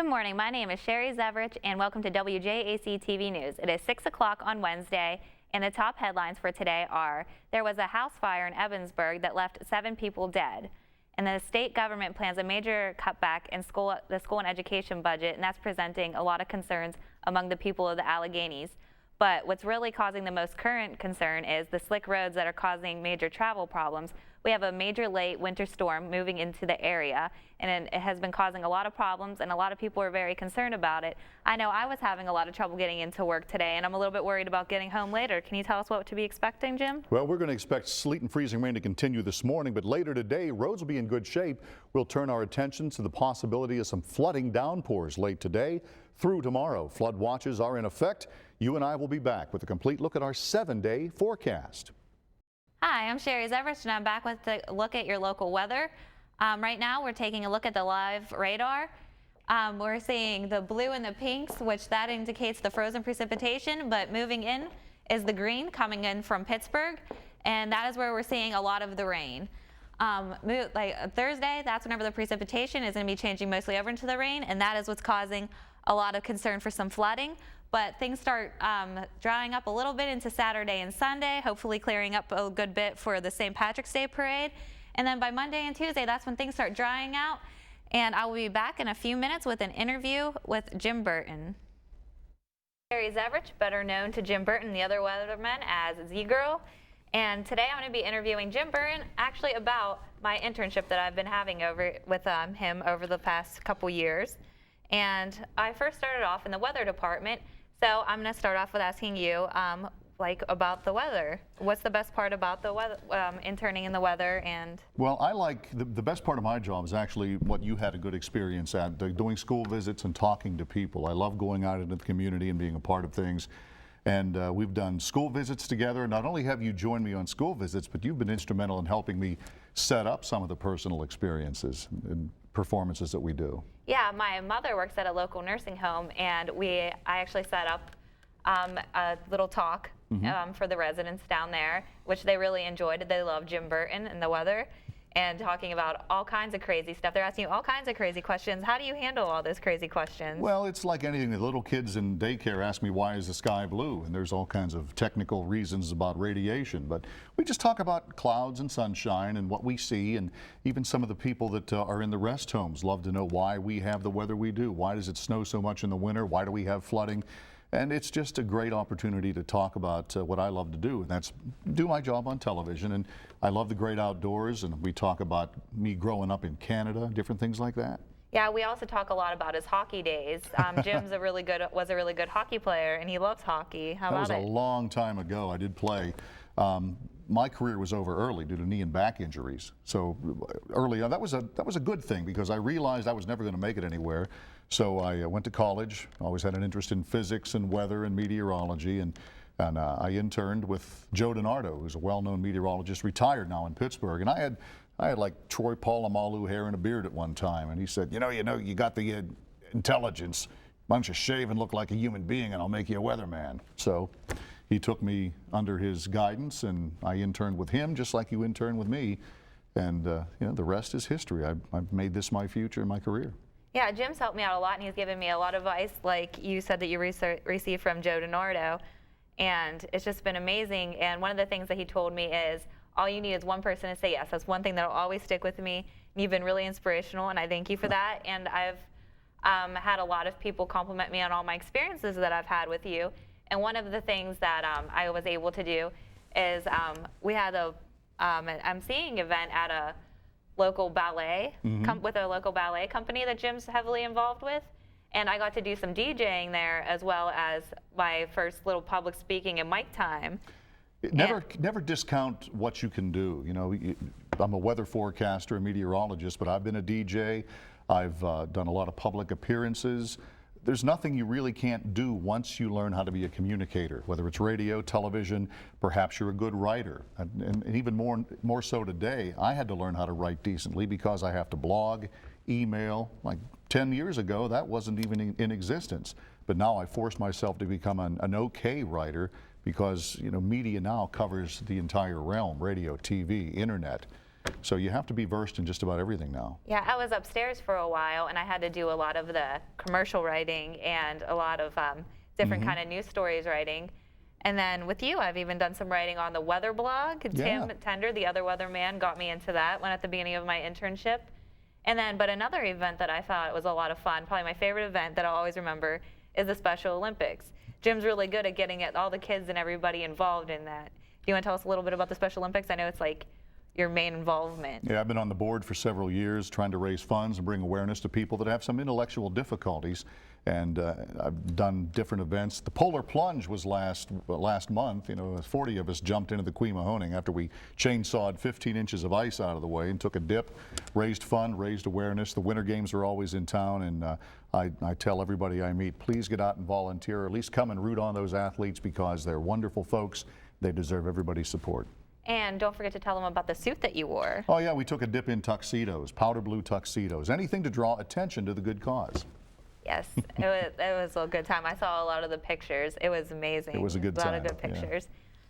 Good morning. My name is Sherry Zevrich, and welcome to WJAC TV News. It is 6 o'clock on Wednesday, and the top headlines for today are: there was a house fire in Evansburg that left 7 people dead, and the state government plans a major cutback in the school and education budget, and that's presenting a lot of concerns among the people of the Alleghenies. But what's really causing the most current concern is the slick roads that are causing major travel problems. We have a major late winter storm moving into the area, and it has been causing a lot of problems, and a lot of people are very concerned about it. I know I was having a lot of trouble getting into work today, and I'm a little bit worried about getting home later. Can you tell us what to be expecting, Jim? Well, we're going to expect sleet and freezing rain to continue this morning, but later today, roads will be in good shape. We'll turn our attention to the possibility of some flooding downpours late today through tomorrow. Flood watches are in effect. You and I will be back with a complete look at our 7-day forecast. Hi, I'm Sherry Zevrich, and I'm back with a look at your local weather. Right now, we're taking a look at the live radar. We're seeing the blue and the pinks, which that indicates the frozen precipitation, but moving in is the green coming in from Pittsburgh, and that is where we're seeing a lot of the rain. Like Thursday, that's whenever the precipitation is going to be changing mostly over into the rain, and that is what's causing a lot of concern for some flooding. But things start drying up a little bit into Saturday and Sunday, hopefully clearing up a good bit for the St. Patrick's Day parade. And then by Monday and Tuesday, that's when things start drying out. And I will be back in a few minutes with an interview with Jim Burton. Sherry Zevrich, better known to Jim Burton, the other weatherman, as Z-Girl. And today I'm going to be interviewing Jim Burton actually about my internship that I've been having with him over the past couple years. And I first started off in the weather department. So I'm going to start off with asking you, about the weather. What's the best part about the weather, interning in the weather? And well, I like the best part of my job is actually what you had a good experience at, doing school visits and talking to people. I love going out into the community and being a part of things. And we've done school visits together. Not only have you joined me on school visits, but you've been instrumental in helping me set up some of the personal experiences and performances that we do. Yeah, my mother works at a local nursing home, and I actually set up a little talk for the residents down there, which they really enjoyed. They love Jim Burton and the weather, and talking about all kinds of crazy stuff. They're asking you all kinds of crazy questions. How do you handle all those crazy questions? Well, it's like anything. The little kids in daycare ask me, why is the sky blue? And there's all kinds of technical reasons about radiation. But we just talk about clouds and sunshine and what we see. And even some of the people that are in the rest homes love to know why we have the weather we do. Why does it snow so much in the winter? Why do we have flooding? And it's just a great opportunity to talk about what I love to do, and that's do my job on television. And I love the great outdoors, and we talk about me growing up in Canada, different things like that. Yeah, we also talk a lot about his hockey days. Jim's was a really good hockey player, and he loves hockey. How about it? That was a long time ago. I did play. My career was over early due to knee and back injuries. So early on, that was a good thing because I realized I was never going to make it anywhere. So I went to college. Always had an interest in physics and weather and meteorology, and I interned with Joe DiNardo, who's a well-known meteorologist, retired now in Pittsburgh. And I had like Troy Polamalu hair and a beard at one time, and he said, you got the intelligence. Why don't you shave and look like a human being, and I'll make you a weatherman. So he took me under his guidance, and I interned with him just like you interned with me. And the rest is history. I've made this my future and my career. Yeah, Jim's helped me out a lot, and he's given me a lot of advice, like you said that you received from Joe DiNardo, and it's just been amazing. And one of the things that he told me is, all you need is one person to say yes. That's one thing that'll always stick with me. And you've been really inspirational, and I thank you for that. And I've had a lot of people compliment me on all my experiences that I've had with you. And one of the things that I was able to do is we had an emceeing event at a local ballet with a local ballet company that Jim's heavily involved with, and I got to do some DJing there as well as my first little public speaking and mic time. Never discount what you can do. I'm a weather forecaster, a meteorologist, but I've been a DJ. I've done a lot of public appearances. There's nothing you really can't do once you learn how to be a communicator, whether it's radio, television, perhaps you're a good writer. And even more so today, I had to learn how to write decently because I have to blog, email. Like 10 years ago, that wasn't even in existence. But now I forced myself to become an okay writer because media now covers the entire realm, radio, TV, internet. So you have to be versed in just about everything now. Yeah, I was upstairs for a while, and I had to do a lot of the commercial writing and a lot of different kind of news stories writing. And then with you, I've even done some writing on the weather blog. Tim Tender, the other weatherman, got me into that one at the beginning of my internship. And then, but another event that I thought was a lot of fun, probably my favorite event that I'll always remember, is the Special Olympics. Jim's really good at getting all the kids and everybody involved in that. Do you want to tell us a little bit about the Special Olympics? I know it's like your main involvement. Yeah, I've been on the board for several years trying to raise funds and bring awareness to people that have some intellectual difficulties. And I've done different events. The Polar Plunge was last month. You know, 40 of us jumped into the Quemahoning after we chainsawed 15 inches of ice out of the way and took a dip, raised fund, raised awareness. The Winter Games are always in town, and I tell everybody I meet, please get out and volunteer, or at least come and root on those athletes because they're wonderful folks. They deserve everybody's support. And don't forget to tell them about the suit that you wore. Oh yeah, we took a dip in tuxedos, powder blue tuxedos, anything to draw attention to the good cause. Yes, it was a good time. I saw a lot of the pictures. It was amazing. It was a good time. A lot of good pictures.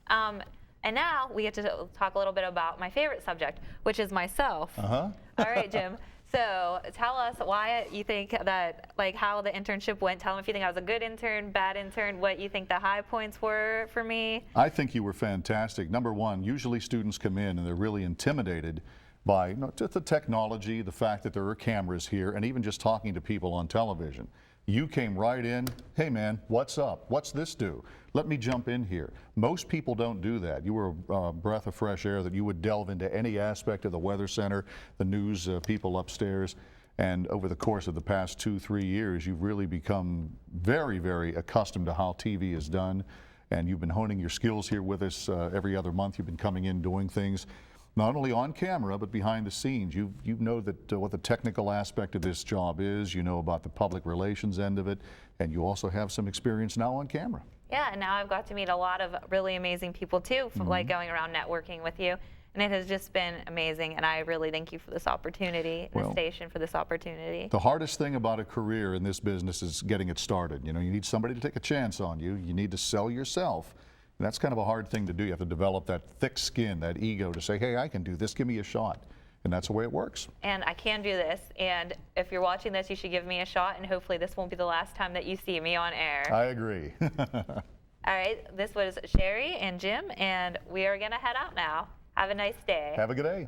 Yeah. And now we get to talk a little bit about my favorite subject, which is myself. All right, Jim. So tell us why you think that, like how the internship went. Tell them if you think I was a good intern, bad intern, what you think the high points were for me. I think you were fantastic. Number one, usually students come in and they're really intimidated by just the technology, the fact that there are cameras here, and even just talking to people on television. You came right in, hey man, what's up? What's this do? Let me jump in here. Most people don't do that. You were a breath of fresh air that you would delve into any aspect of the Weather Center, the news people upstairs, and over the course of the past 2-3 years, you've really become very, very accustomed to how TV is done, and you've been honing your skills here with us every other month. You've been coming in doing things not only on camera, but behind the scenes. You know that what the technical aspect of this job is, you know about the public relations end of it, and you also have some experience now on camera. Yeah, and now I've got to meet a lot of really amazing people too, like going around networking with you. And it has just been amazing, and I really thank you for this opportunity, the station for this opportunity. The hardest thing about a career in this business is getting it started. You know, you need somebody to take a chance on you. You need to sell yourself. And that's kind of a hard thing to do. You have to develop that thick skin, that ego to say, hey, I can do this, give me a shot. And that's the way it works. And I can do this, and if you're watching this, you should give me a shot, and hopefully this won't be the last time that you see me on air. I agree. All right, this was Sherry and Jim, and we are gonna head out now. Have a nice day. Have a good day.